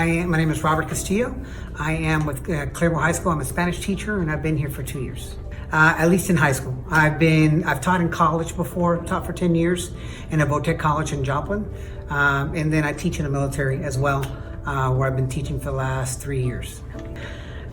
My name is Robert Castillo. I am with Claremore High School. I'm a Spanish teacher, and I've been here for 2 years. At least in high school. I've taught in college before, taught for 10 years in a Vo-Tech college in Joplin. And then I teach in the military as well, where I've been teaching for the last 3 years.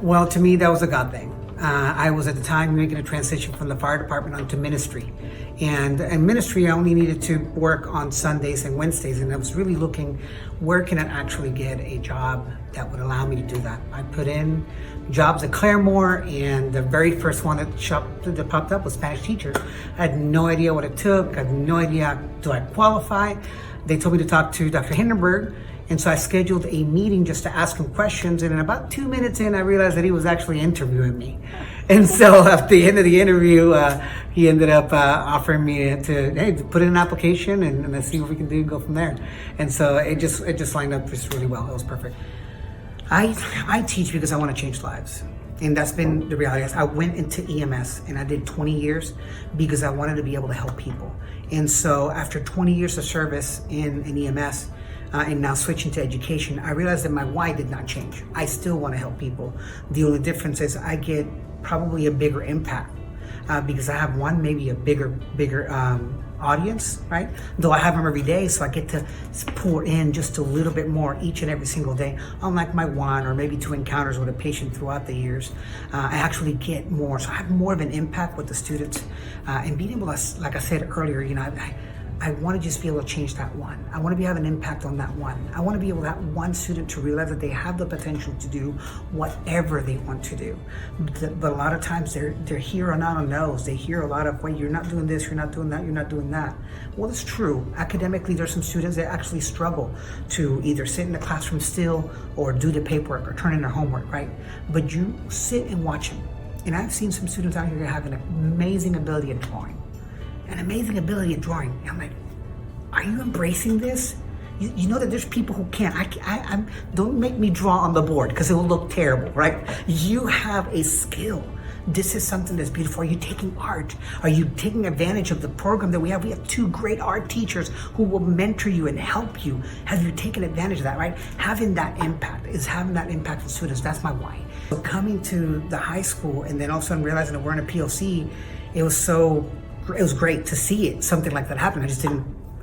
Well, to me, that was a God thing. I was at the time making a transition from the fire department onto ministry. And in ministry, I only needed to work on Sundays and Wednesdays. And I was really looking, where can I actually get a job that would allow me to do that? I put in jobs at Claremore, and the very first one that popped up was Spanish teacher. I had no idea what it took. I had no idea, do I qualify? They told me to talk to Dr. Hindenburg. And so I scheduled a meeting just to ask him questions. And in about 2 minutes in, I realized that he was actually interviewing me. And so at the end of the interview, he ended up offering me to put in an application and let's see what we can do and go from there. And so it just lined up just really well. It was perfect. I teach because I want to change lives. And that's been the reality. I went into EMS and I did 20 years because I wanted to be able to help people. And so after 20 years of service in EMS, and now switching to education, I realized that my why did not change. I still want to help people. The only difference is I get probably a bigger impact because I have maybe a bigger audience, right? Though I have them every day, so I get to pour in just a little bit more each and every single day. Unlike my one or maybe two encounters with a patient throughout the years, I actually get more. So I have more of an impact with the students and being able to, like I said earlier, I want to just be able to change that one. I want to have an impact on that one. I want to be able to have one student to realize that they have the potential to do whatever they want to do. But a lot of times they're here or not on those. They hear a lot of, well, you're not doing this, you're not doing that, you're not doing that. Well, it's true. Academically, there's some students that actually struggle to either sit in the classroom still or do the paperwork or turn in their homework, right? But you sit and watch them. And I've seen some students out here that have an amazing ability at drawing. An amazing ability at drawing. And I'm like, are you embracing this? You know that there's people who can't. Don't make me draw on the board because it will look terrible, right? You have a skill. This is something that's beautiful. Are you taking art? Are you taking advantage of the program that we have? We have 2 great art teachers who will mentor you and help you. Have you taken advantage of that, right? Having that impact on students. That's my why. So coming to the high school and then all of a sudden realizing that we're in a PLC, it was great to see something like that happen.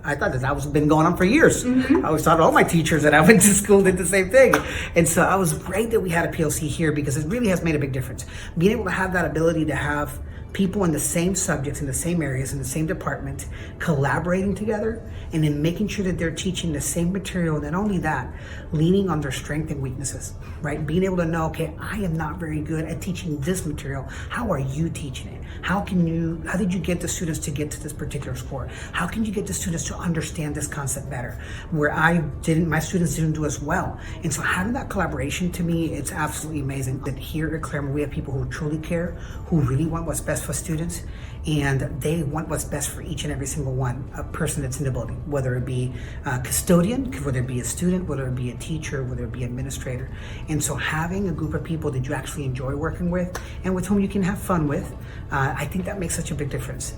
I thought that was been going on for years. Mm-hmm. I always thought all my teachers that I went to school did the same thing. And so I was great that we had a PLC here because it really has made a big difference. Being able to have that ability to have people in the same subjects, in the same areas, in the same department, collaborating together, and then making sure that they're teaching the same material. Not only that, leaning on their strengths and weaknesses, right? Being able to know, okay, I am not very good at teaching this material. How are you teaching it? How did you get the students to get to this particular score? How can you get the students to understand this concept better? Where my students didn't do as well. And so having that collaboration, to me, it's absolutely amazing. That here at Claremore, we have people who truly care, who really want what's best for students, and they want what's best for each and every single one, a person that's in the building, whether it be a custodian, whether it be a student, whether it be a teacher, whether it be an administrator. And so having a group of people that you actually enjoy working with and with whom you can have fun with, I think that makes such a big difference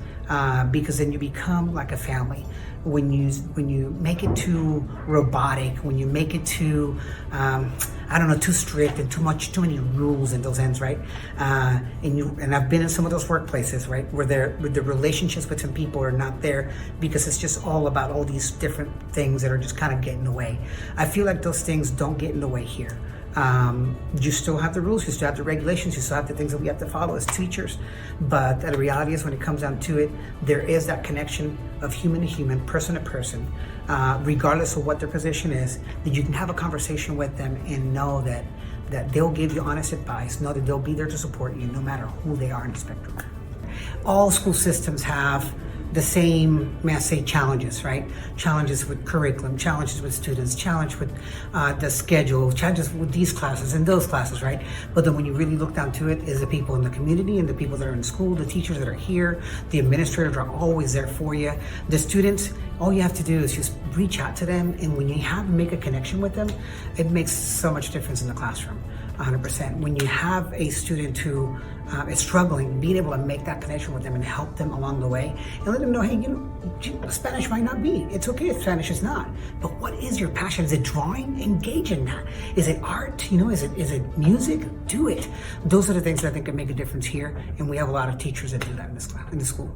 because then you become like a family. When you make it too robotic, when you make it too too strict and too many rules in those ends, right? And I've been in some of those workplaces, right, where the relationships between people are not there because it's just all about all these different things that are just kind of getting in the way. I feel like those things don't get in the way here. You still have the rules, you still have the regulations, you still have the things that we have to follow as teachers. But the reality is when it comes down to it, there is that connection of human to human, person to person, regardless of what their position is, that you can have a conversation with them and know that they'll give you honest advice, know that they'll be there to support you no matter who they are in the spectrum. All school systems have the same, may I say, challenges, right? Challenges with curriculum, challenges with students, challenge with the schedule, challenges with these classes and those classes, right? But then when you really look down to it, is the people in the community and the people that are in school, the teachers that are here, the administrators are always there for you. The students, all you have to do is just reach out to them, and when you make a connection with them, it makes so much difference in the classroom. 100%. When you have a student who is struggling, being able to make that connection with them and help them along the way and let them know, hey, Spanish might not be. It's okay if Spanish is not. But what is your passion? Is it drawing? Engage in that. Is it art? Is it music? Do it. Those are the things that I think can make a difference here. And we have a lot of teachers that do that in this class, in the school.